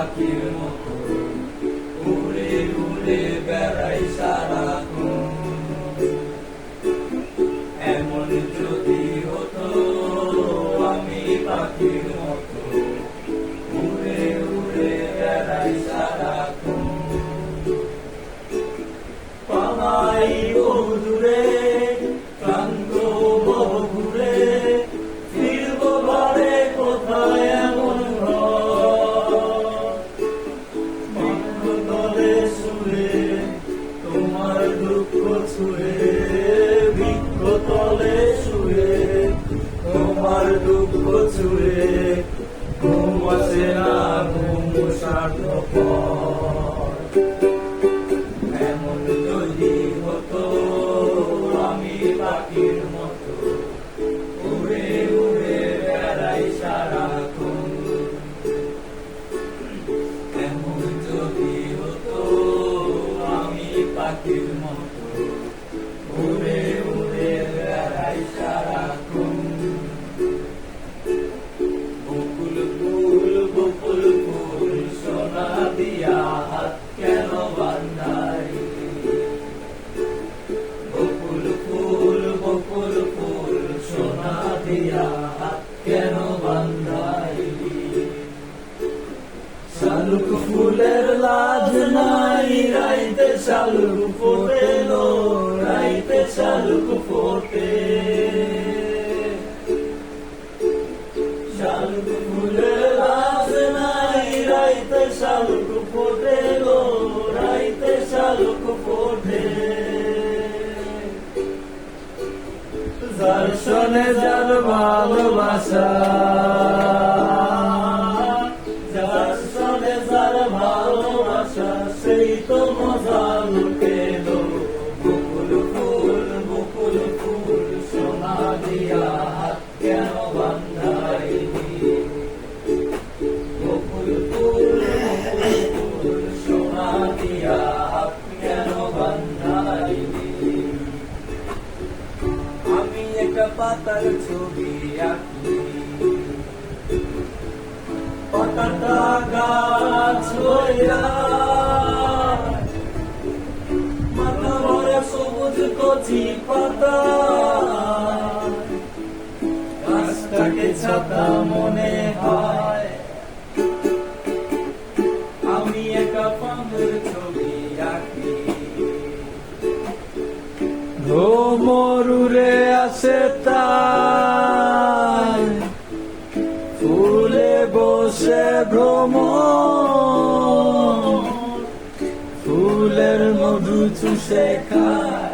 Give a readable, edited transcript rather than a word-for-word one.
পাখির মতো উড়ে উড়ে বেড়াই সারাক্ষণ। এমন যদি হতো আমি পাখির মতো উড়ে উড়ে বেড়াই সারাক্ষণ। পালাই বহু দূরে ক্লান্ত বহু ঘুরে ফিরবো বারে কোথায় এমন তলে শুয়ে তোমার দুঃখ ছুঁয়ে বৃক্ষ তলে শুয়ে তোমার দুঃখ ছুঁয়ে ঘুম আসে না ঘুম স্বার্থপর। এমন যদি হতো আমি পাখির মতো উড়ে উড়ে বেড়াই সারাক্ষণ। এমন যদি হতো আমি পাখির মতো উড়ে উড়ে বেড়াই সারাক্ষণ। বকুল ফুল সোনা দিয়া হাত কেন বান্ধাই। বকুল ফুল সোনা দিয়া হাত কেন বান্ধাই। শালুক ফুলের লাজ নাই রাইতে শালুক ফোটেলো রাইতে শালুক ফোটে। শালুক ফুলের লাজ নাই রাইতে শালুক ফোটেলো রাইতে শালুক ফোটে। যার শোনে যার ভালোবাসা যার শোনে যার ভালোবাসা সেই তো মজা লুটেলো। বকুল ফুল সোনা দিয়া হাত কেন বান্ধাইলি। বকুল ফুল সোনা দিয়া হাত কেন বান্ধাইলি। আমি একটা পাতার ছবি আঁকি পাতাটা গাছ হইয়া মাথা ভরা সবুজ কচি পাতা গাছটাকে ছাতা মনে হয়। আমি একা পামের ছবি আঁকি মরুরে আসে তাই ফুলে বসে ভ্রমর ফুলের মধু চুষে খায়।